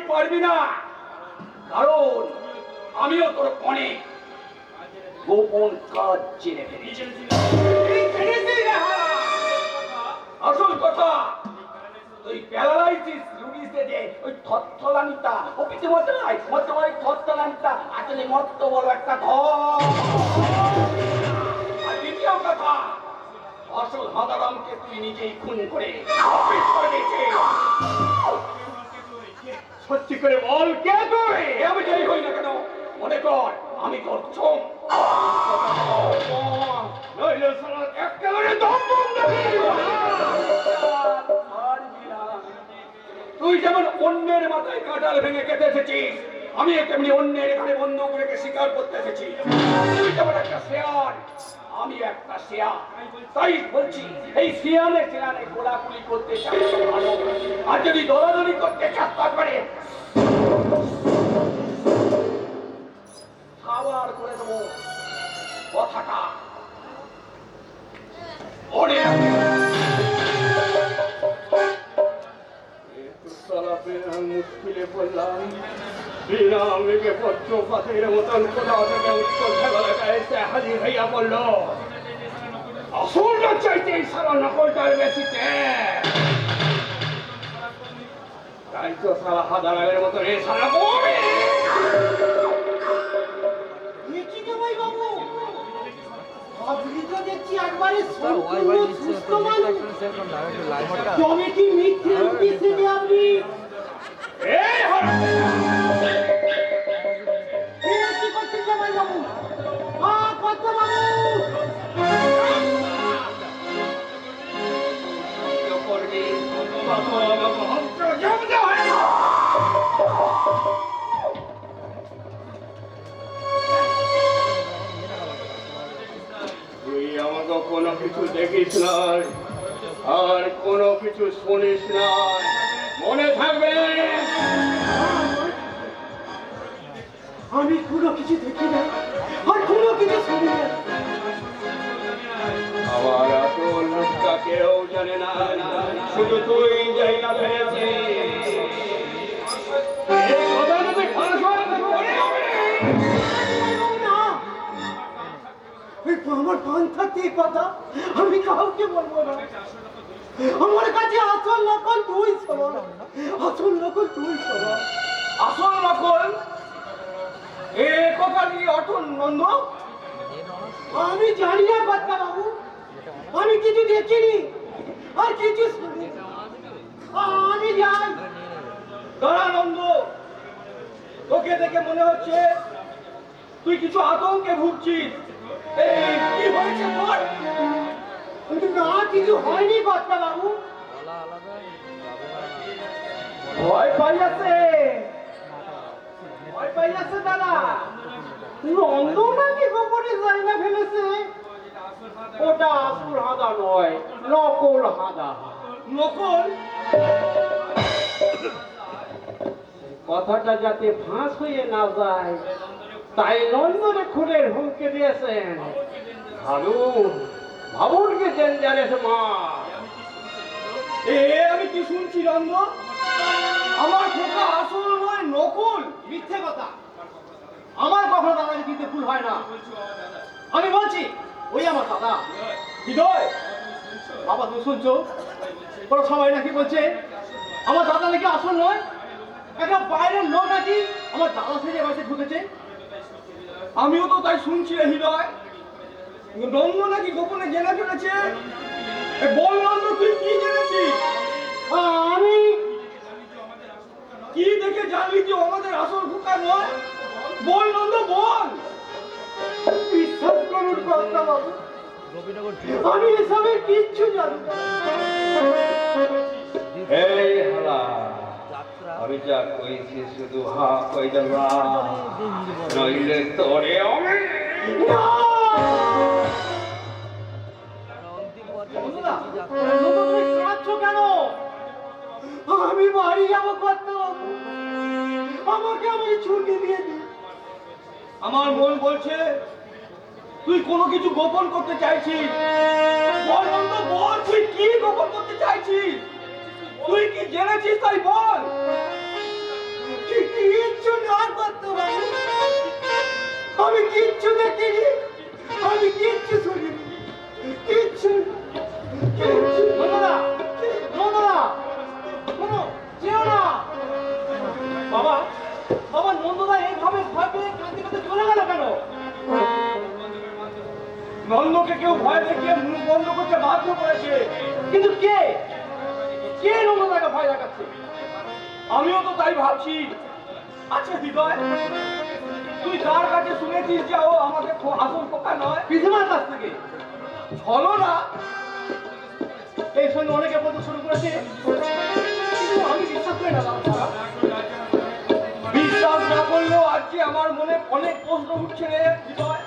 পারবি না, কারণ আমিও তোর অনেক গোপন কাজ জেনে ফেলেছি। আসল কথা, তুই প্যারালাইসিস রুগী সেজে ওই থরথলানিটা অফিসে মতো নয়, মতো ওই থরথলানিটা আসলে মত বড় একটা ঘর। আর দ্বিতীয় কথা, আসল হাদারামকে তুই নিজেই খুন করে অফিস করে দিয়েছিস। সত্যি করে বল, কে তুই? আমি যাই হই না কেন, মনে কর আমি তোর চোখ। নইলে সারা একেবারে দম বন্ধ করে দিব। তুই যেমন অন্যের মাথায় কাঁটাল ভেঙে কেটে এসেছিস, আমি তেমনি অন্যের ঘরে বন্ধুক রেখে শিকার করতে এসেছি। তুই যেমন একটা শেয়াল, আমি একটা শেয়াল। তাই বলছি, এই শিয়ালে শিয়ালে গোলাগুলি করতে চাই ভালো, আর যদি দৌড়াদৌড়ি করতে চাস তারপরে খাবার করে দেবো। কথাটা ওরে মুশকিলে পড়লাম। বিনামে পত্রপাতের মতন কোথাও থেকে উত্তর ঝামেলাটা এসে হাজির হইয়া পড়ল। আসলটা চাইতে সারা নকলটার বেশিতে, তাই তো সারা হাজারের মতন এই সারা বমি। আপনি তো দেখছি একবারে সম্পূর্ণ সুস্থ মানুষ। তবে কি মিথ্যে উদ্দেশ্যে আপনি কি করছেন জামাই বাবু? কত বাবু তুই আমাকে কোনো কিছু দেখিস নাই, আর কোনো কিছু শুনিস নাই, মনে থাকবে। আমি কোনো কিছু দেখি না, আর কোনো কিছু শুনি না। আমার আসল লোকটা কেউ জানে না, শুধু তুই যাই না ফেলেছিস। আমার কান থাকতে কথা আমি কাউকে বলবো না। আমার কাছে আসল নকল তুই সবার, আসল নকল তুই সবার। আসল নকল এ কথা নিয়ে অটল নন্দ? আমি জানি না কথা বাবু, আমি কিছু দেখিনি আর কিছু শুনি। আমি যাই। দাঁড়া নন্দ, তোকে দেখে মনে হচ্ছে তুই কিছু আতঙ্কে ভুগছিস। কি হয়েছে তোর? না, কিছু হয়নি কথা বাবু। ভয় পাইয়াছে, ভয় পাইয়াছে দাদা। নন্দ নাকি গোপনে জায়গা ফেলেছে? ওটা আসল হাদা নয়, নকল হাদা। নকল? কথাটা যাতে ফাঁস হয়ে না যায়, তাই নন্দনে খুনের হুমকি দিয়েছেন। ভাবুনকে ডেঞ্জারেস মা। আমি কি শুনছি নন্দ? আমার খোকা আসল নয়, নকল। মিথ্যে কথা। আমার কখনো দাদাকে দিতে ভুল হয় না। আমি বলছি ওই আমার দাদা। হৃদয়, বাবা তুমি শুনছো? কোনো সবাই নাকি বলছে আমার দাদা নাকি আসল নয়, একটা বাইরের লোক নাকি আমার দাদা সেজে বাসে ঢুকেছে। আমিও তো তাই শুনছি রে হৃদয়। নন্দ নাকি গোপনে জেনে ফেলেছে। বল নন্দ, তুই কি জেনেছিস? আমি কি দেখে জানলি যে আমাদের আসল খোকা নয়? বল নন্দ, বল। বিশ্বাস করুন কথা বাবু, আমি এসবের কিচ্ছু জানি না। এই হালা, আমি যা কইছি শুধু হা কই দেবা, নইলে তোরে আমি কেন? আমি বাড়ি যাবো কথা বাবু, আমাকে ছুটি দিয়ে দিন। আমার মন বলছে তুই কোনো কিছু গোপন করতে চাইছিস। বল নন্দ, বল, তুই কি গোপন করতে চাইছিস? তুই কি জেনেছিস তাই বল। আমি কিচ্ছু দেখিনি, আমি কিচ্ছু শুনিনি, কিচ্ছু নন্দদা, নন্দদা, শোনো, যেও না। বাবা, বাবা, নন্দদা এইভাবে ভয় পেয়ে কাঁদতে কাঁদতে চলে গেল কেন? নন্দকে কেউ ভয় দেখিয়ে মুখ বন্ধ করতে বাধ্য করেছে। কিন্তু কে কে নন্দদাকে ভয় দেখাচ্ছে? আমিও তো তাই ভাবছি। আচ্ছা হৃদয়, তুই কার কাছে শুনেছিস যে ও আমাদের আসল খোকা নয়? পিসিমার কাছ থেকে। চলো না, এই সঙ্গে অনেকে বলতে শুরু করেছে, কিন্তু আমি বিশ্বাস করি না বাবা। বিশ্বাস না করলেও আজকে আমার মনে অনেক প্রশ্ন উঠছে রে হৃদয়।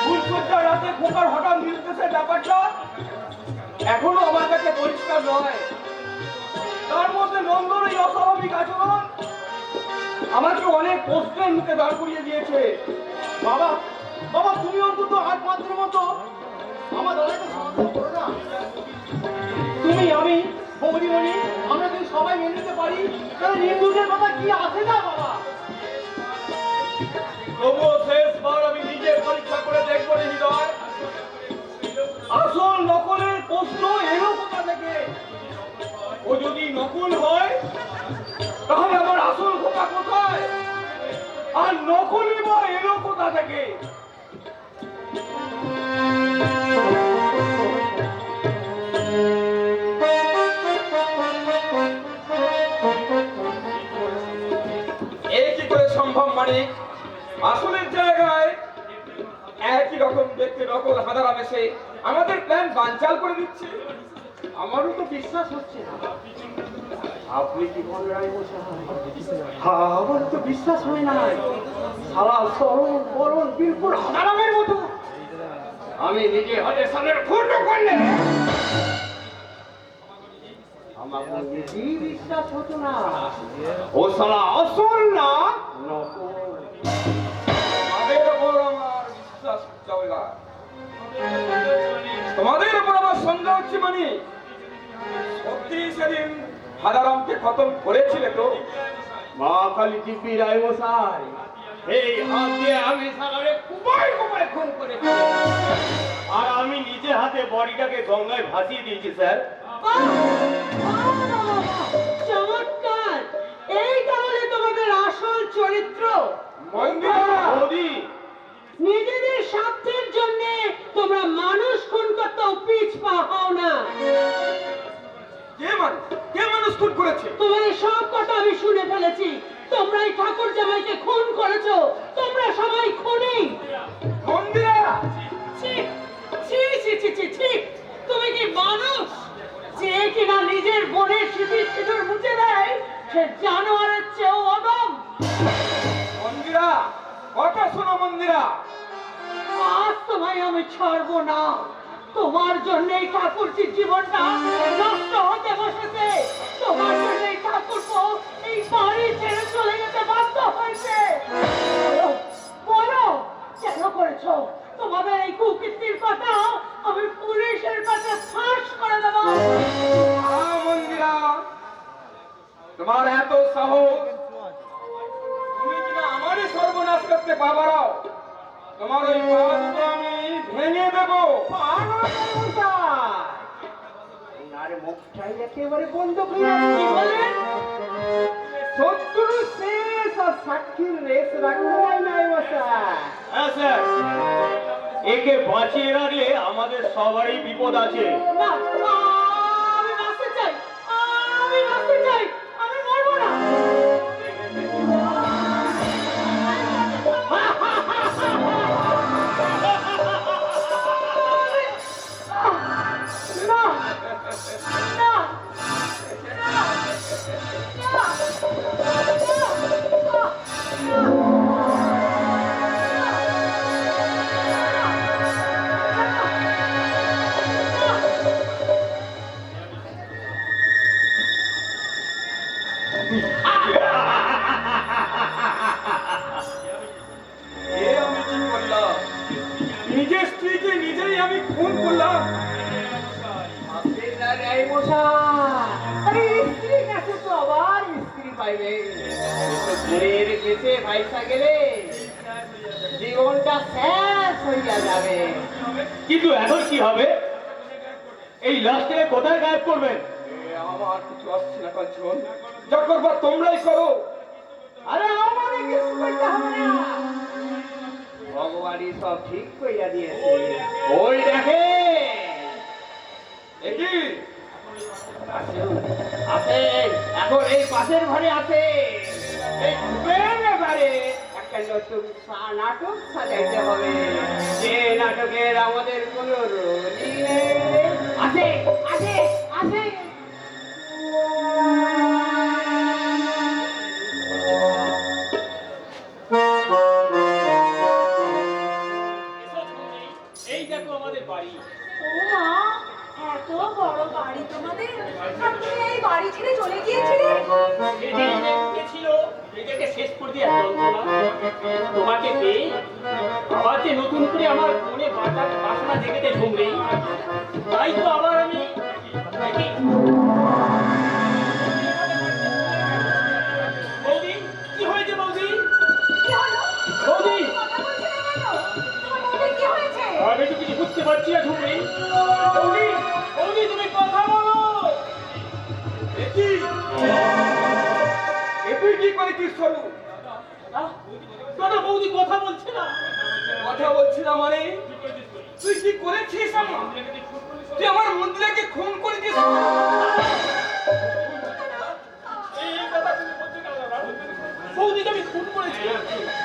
ফুলসজ্জার রাতে খোকার হঠাৎ নির্দেশের ব্যাপারটা এখনো আমার কাছে পরিষ্কার নয়। তার মধ্যে নন্দর এই অস্বাভাবিক আচরণ আমাকে অনেক প্রশ্নের মুখে দাঁড় করিয়ে দিয়েছে। বাবা, বাবা, তুমি অন্তত আজ মাত্রের মতো আমার দাদাকে সমাধান করো না। তুমি, আমি, বৌদিমণি, আমরা যদি সবাই মেনে নিতে পারি তাহলে নির্দোষের কথা কি আসে না বাবা। তবুও শেষবার আমি নিজে পরীক্ষা করে দেখবো হৃদয়, আসল নকলের প্রশ্ন এলো কোথা থেকে। ও যদি নকল হয় তাহলে আমার আসল খোকা কোথায়, আর নকলই বা এলো কোথা থেকে? এই কি করে সম্ভব? মানে আসলের জায়গায় একই রকম দেখতে নকল হাদারা মেশে আমাদের প্ল্যান বানচাল করে দিচ্ছে। আমারও তো বিশ্বাস হচ্ছে না। আপনি কি বলেন? আমার তো বিশ্বাস হয় না। সারা সরল বরণ বিলকুল হারামের মতো। আমি নিজে হাতে সামনের ফটো করলে আমার নিজেই বিশ্বাস হতো না। ও সালা আসল না নকল। তোমাদের উপর আমার বিশ্বাস যাবে না, তোমাদের উপর আমার সন্দেহ হচ্ছে। মানে সত্যি সেদিন হাদারামকে খতম করেছিলে তো? মা কালী দিব্যি রায় মশাই, এই হাত দিয়ে আমি সারারে কুমায় কুমায় খুন করেছি, আর আমি নিজে হাতে বডিটাকে গঙ্গায় ভাসিয়ে দিয়েছি স্যার। চমৎকার! এই তাহলে তোমাদের আসল চরিত্র। বৌদি, নিজেদের স্বার্থের জন্য তোমরা মানুষ খুন করতেও পিছ পা হও না। কে মানুষ খুন করেছে? তোমাদের সব কথা আমি শুনে ফেলেছি। তোমরাই ঠাকুর জামাইকে খুন করেছো। তোমরা সবাই খুনি। মন্দিরা, ছি ছি ছি ছি ছি ছি! তুমি কি মানুষ যে কিনা নিজের বোনের স্মৃতির সিঁদুর মুছে দেয়? সে জানোয়ারের চেয়েও অদম। মন্দিরা, কথা শোনো মন্দিরা। আজ তোমায় আমি ছাড়বো না। তোমার জন্যই ঠাকুরজির জীবনটা নষ্ট হতে বসেছে। তোমার জন্যই ঠাকুরপো এই বাড়ি ছেড়ে চলে যেতে বাধ্য হয়েছে। বলো, বলো, কেন করেছো? তোমাদের এই কুকীর্তির কথা আমি পুলিশের কাছে ফাঁস করে দেবো। মন্দিরা, তোমার এত সাহস, তুমি কিনা আমারই সর্বনাশ করতে পারো? তোমার ওই পা দুটো আমি ভেঙে দেবো। মুখটাই একেবারে বন্ধ করে কি বলেন? শত্রু শেষ আর সাক্ষীর রেস রাখতে নাই মশাই। হ্যাঁ স্যার, একে বাঁচিয়ে রাখলে আমাদের সবারই বিপদ আছে। না, আমি বাঁচতে চাই, আমি বাঁচতে চাই, আমি মরবো না। না, না, এ আমি কি করলাম? নিজের স্ত্রীকে নিজেই আমি খুন করলাম। স্ত্রী কাছে তো আবার স্ত্রী পাইবে, ঘুরে রেখেছে ভাইসা গেলে জীবনটা শেষ হইয়া যাবে। কিন্তু এখন কি হবে? এই লাশটাকে কোথায় গায়েব করবেন? আমার কিছু আসছে না কাঞ্চন, যা করবার তোমরাই করো। আরে আমারে কিছু করতে হবে না, ভগবানই সব ঠিক কইয়া দিয়েছে। ওই দেখে একই আছে, এখন এই পাশের ঘরে আছে। এই ঘুমের ঘরে একটা নতুন নাটক সাজাইতে হবে, যে নাটকের আমাদের কোনো রোলই নেই। আছে আছে আছে। এই দেখো আমাদের বাড়ি। ও মা, এত বড় বাড়ি তোমাদের, আর তুমি এই বাড়ি ছেড়ে চলে গিয়েছিলে? ছিল এটাকে শেষ করে দিয়ে তোমাকে পেয়ে আবার যে নতুন করে আমার মনে বাসনা জেগেতে ঝুমরে, তাই তো আবার আমি বৌদি, কি হয়েছে বৌদি? কি হলো? বৌদি, কথা বলছিলে কেন? তোমার মনে কি হয়েছে? আমি তো কিছু বুঝতে পারছি না ঝুমরে। বৌদি, বৌদি তুমি কথা বলো। তুই কি করেছিস সরু? দাদা, বৌদি কথা বলছে না। কথা বলছি না মানে তুই কি করেছিস? তুই আমার মন্দিরাকে খুন করেছিস। বৌদিকে আমি খুন করেছি।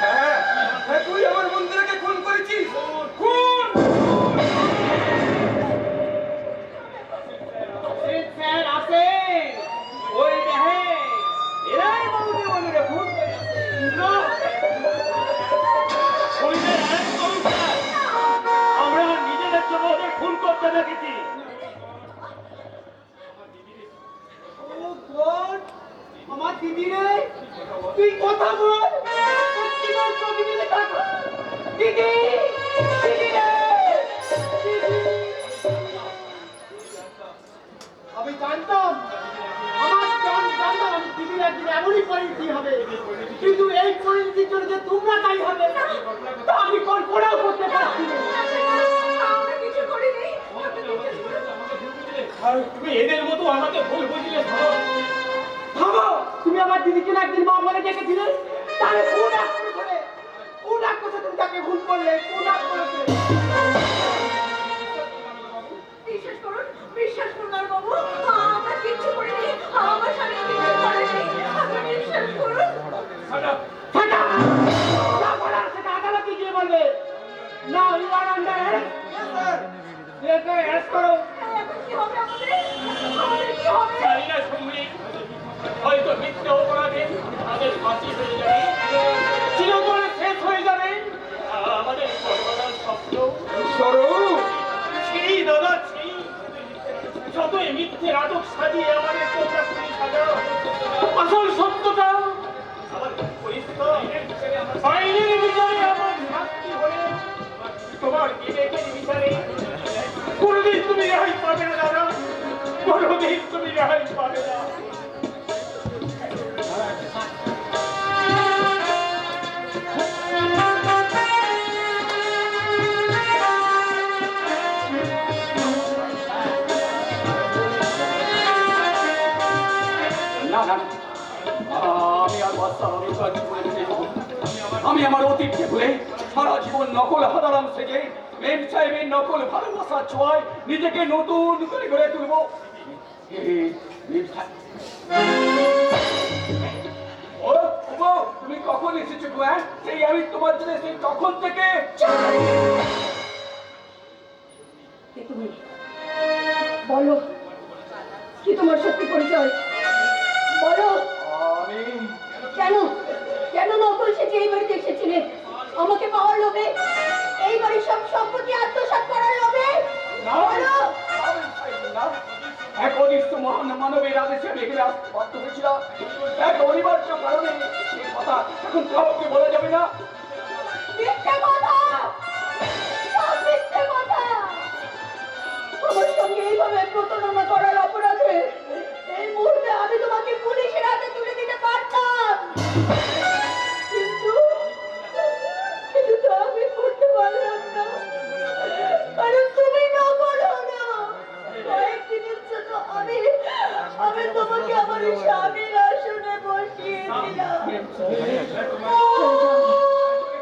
হ্যাঁ হ্যাঁ, তুই আমার মন্দিরাকে খুন করেছিস। খুন! স্যার আছে, ওই দেখে এরাই বৌদি বলে ভুল করেছে। আমরা নিজেদের জন্য ওদের খুন করতে দেখেছি। আমার দিদি রে, তুই কথা বল, সত্যিকার ছবি দিলে থাকো। দিদি, দিদি রে, দিদি। আমি জানতাম, জানতাম আমি দিদির একদিন এমনই পরিণতি হবে, কিন্তু এই পরিণতির জন্য যে তোমরা দায়ী হবে তা আমি কল্পনাও করতে পারছি না। আমরা কিছু করিনি, আমরা বিশ্বাস করো। আর তুমি এদের মতো আমাকে ভুল বুঝিয়ে ভাবো, তুমি আমার দিদিকে না একদিন মা বলে ডেকেছিলে, তাহলে কোন এক করেছে, কোন এক করেছে তুমি তাকে ভুল করলে, কোন এক করেছে? বিশ্বাস করুন আর বাবু, আমরা কিচ্ছু করিনি, আমার স্বামী কিছু করেনি, আমরা বিশ্বাস করুন। ফাটা! যা বলার সেটা আদালতে গিয়ে বলবে। Now you are under arrest. একে অ্যারেস্ট করো। এখন কি হবে আমাদের? আমাদের কি হবে? জানি না শুনবি, হয়তো মিথ্যে অপরাধে আমাদের ফাঁসি হয়ে যাবে, চিরতরে শেষ হয়ে যাবে আমাদের সর্বদার স্বপ্ন। সরু, ছি দাদা, ছি। যতই মিথ্যে নাটক সাজিয়ে আমাদের তোমরা তুমি সাজাও, আসল সত্যটা আমার পরিষ্কার। আইনের বিচারে আমার শাস্তি হলে তোমার বিবেকের বিচারে কোনোদিন তুমি রেহাই পাবে না দাদা, কোনোদিন তুমি রেহাই পাবে না। না না, আমি আর বাচ্চার অনুসার জীবনে ফিরে যাবো। আমি আমার অতীতকে ভুলে সারা জীবন নকল হাদারাম থেকে মেম সাহেবের নকল ভালোবাসার ছোঁয়ায় নিজেকে নতুন করে গড়ে তুলবো। মেম সাহেব, ও ও, তুমি কখন এসেছো গো? সেই আমি তোমার জন্য সেই তখন থেকে। কে তুমি? বলো, কি তোমার সত্যি পরিচয়? বলো। আমি কেন কেন নকল সেজে এই বাড়িতে এসেছিলে? আমাকে পাওয়ার লোভে? এই বাড়ির সব সম্পত্তি আত্মসাৎ করার লোভে? না, বলো। না, এক অদৃষ্ট মহান মানবের আদেশে আমি এখানে আসতে বাধ্য হয়েছিলাম। এক অনিবার্য কারণে সেই কথা এখন কাউকে বলা যাবে না। মিথ্যে কথা, সব মিথ্যে কথা। আমার সঙ্গে এইভাবে প্রতারণা করার অপরাধে এই মুহূর্তে আমি তোমাকে পুলিশের হাতে তুলে দিতে পারতাম, কিন্তু কিন্তু তো আমি চলে যাও।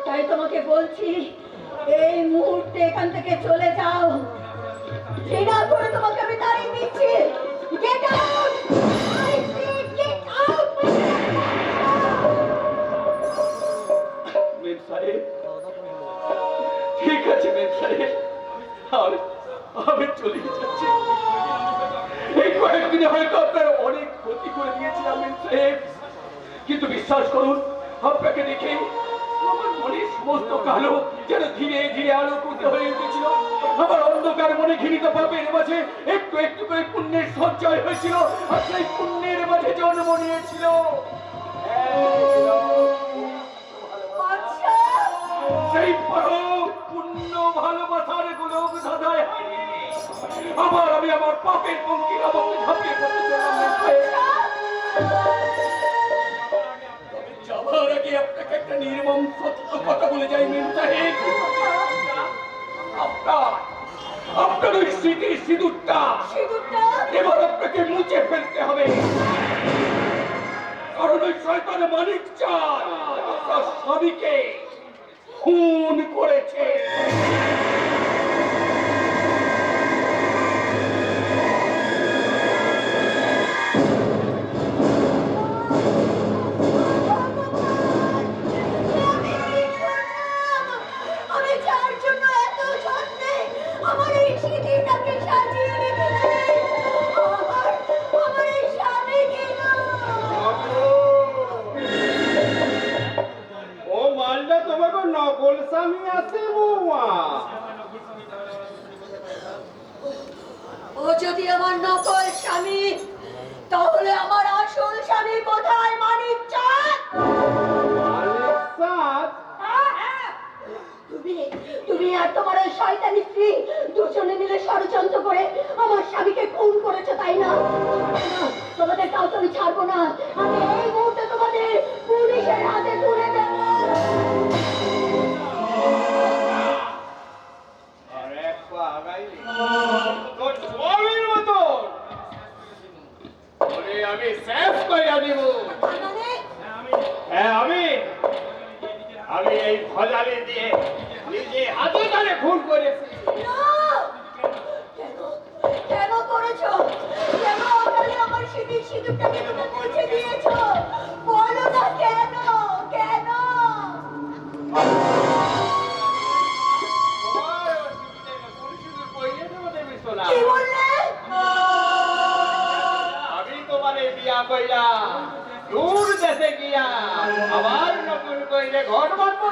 তাই তোমাকে বলছি এই মুহূর্তে এখান থেকে চলে যাও। ঘৃণা করে তোমাকে আমি তাড়িয়ে দিচ্ছি। Get out! I say get out! মেম সাহেব, ঠিক আছে মেম সাহেব, আমি চলে যাচ্ছি। এই কয়েকদিনে হয়তো আপনার অনেক ক্ষতি করে দিয়েছিলাম মেম সাহেব, কিন্তু বিশ্বাস করুন আপনাকে দেখে আমার মনে সমস্ত কালো যেন ধীরে ধীরে আলোকিত হয়ে উঠেছিল। আমার অন্ধকার মনে ঘৃণিত পাপের মাঝে একটু একটু করে পুণ্যের সঞ্চয় হয়েছিল, আর সেই পুণ্যের মাঝে জন্ম নিয়েছিল আচ্ছা, সেই পরম পুণ্য ভালোবাসার গোলক ধাঁধায় হারিয়ে আবার আমি আমার পাপের পঙ্কির আমাকে ঝাঁপিয়ে পড়তে চললাম। তবে যাবার আগে আপনাকে একটা নির্মম সত্য কথা বলে যাই মেম সাহেব, আপনার ওই স্মৃতির সিঁদুরটা এবার আপনাকে মুছে ফেলতে হবে, কারণ ওই শয়তান মানিক চাঁদ আপনার স্বামীকে খুন করেছে। আমি যার জন্য এত যত্নে আমার এই স্মৃতিটাকে সাজিয়ে রেখেছি, আমার এই স্বামী গেল। ও মালটা তোমাকে নকল স্বামী আছে বৌমা। ও যদি আমার নকল স্বামী, তাহলে আমার আসল স্বামী কোথায়? মানিক চাঁদ। মালিক চাঁদ? তুমি আর তোমার ওই শয়তানি স্ত্রী দুজনে মিলে ষড়যন্ত্র করে আমার স্বামীকে খুন করেছো, তাই না? তোমাদের কাউকে আমি ছাড়বো না। আমি এই মুহূর্তে তোমাদের পুলিশের হাতে তুলে দেব। আর এক পা আগাইলি তোর স্বামীর মতন ওরে আমি শেষ কইরা দিব। মানে? হ্যাঁ, আমি এই ভজালি দিয়ে নিজে হাতে ধরে খুন করেছি। না! কেন করেছো? কেন অকালে আমার স্মৃতির সিঁদুরটাকে তুমি মুছে দিয়েছো? বলো না কেন? কেন? কি বললে? আমি তোমারে বিয়া কইরা দূর দেশে গিয়া আবার নতুন কইরে ঘর বাঁধবো।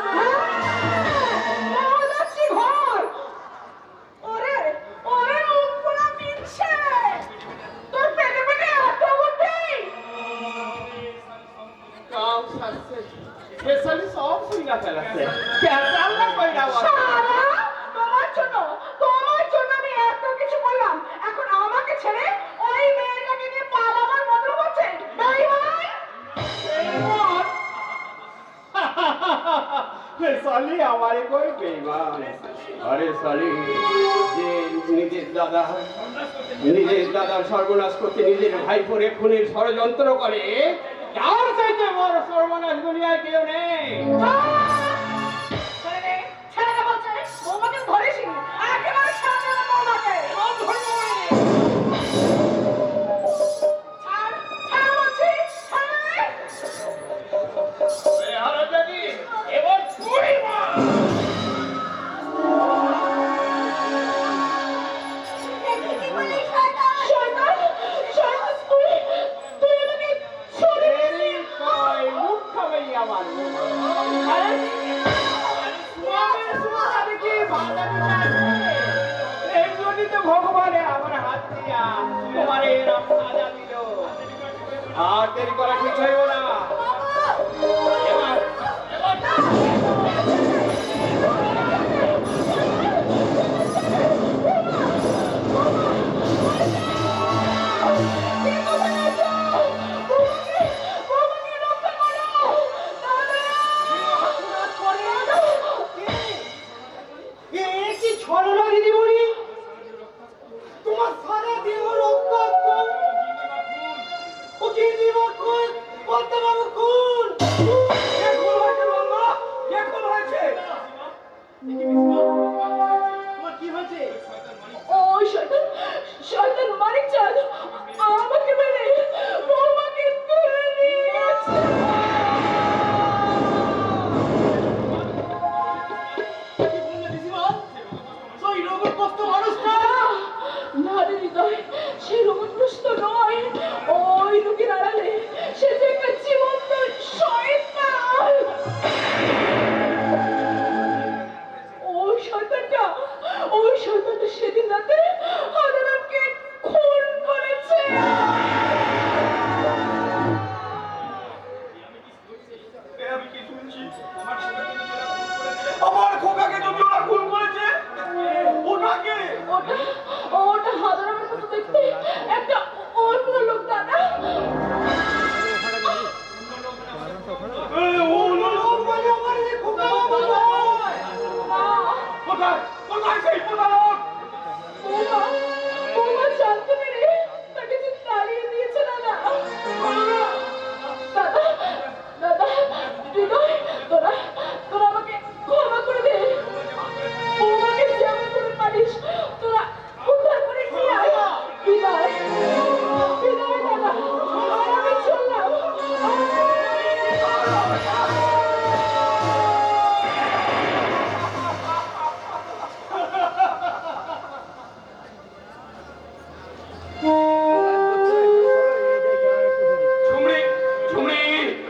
মহালক্ষ্মী ঘর! ওরে, ওরে উপরা পিনছে! তোর পেটে পেটে এত বুদ্ধি! কাম সারছে স্পেশালি সব শুইনা ফেলাছে। কেসাল না কইরা সারা, তোমার জন্য আমি এত কিছু করলাম, এখন আমাকে ছেড়ে ওই মেয়েটাকে নিয়ে পালাবার মতলব হচ্ছে? নাই ভাই? সালি আমারে কই বেঈমান। আরে সালি যে নিজের দাদার সর্বনাশ করতে নিজের ভাই পরে খুনের ষড়যন্ত্র করে, তার চাইতে বড় সর্বনাশ দুনিয়ায় কেউ নেই। ছেলেটা বলছে বৌমাকে ধরেছি, একেবারে সামনে না বৌমাকে। ছাড় বলছি, এবার তুই মার। এটা কি বলে শয়তান? তুই আমাকে ছুরি এই কই মুখ খাবে আমার। ভগবানে আমার হাত দিয়া তোমার এরকম সাজা দিল, আর দেরি করা ঠিক হইব না। এবার তোমার সারা দেহ রক্ত, ও কি দিব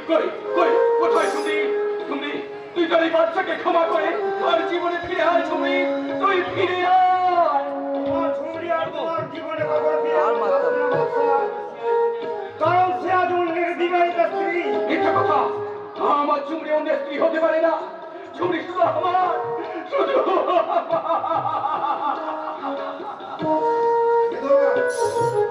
কই কই কোথায় ঝুমরি ঝুমরি তুই তোর এই বাচ্চাকে ক্ষমা করে আর জীবনে ফিরে আয় ঝুমরি তুই ফিরে আয় তোমার ঝুমরি আর তোমার জীবনে কখনো ফিরে আসবে না বাদশাহ। কারণ সে আজ অন্যের বিবাহিত স্ত্রী। মিথ্যা কথা আমার ঝুমরি অন্যের স্ত্রী হতে পারে না ঝুমরি শুধু আমার শুধু বিধবা,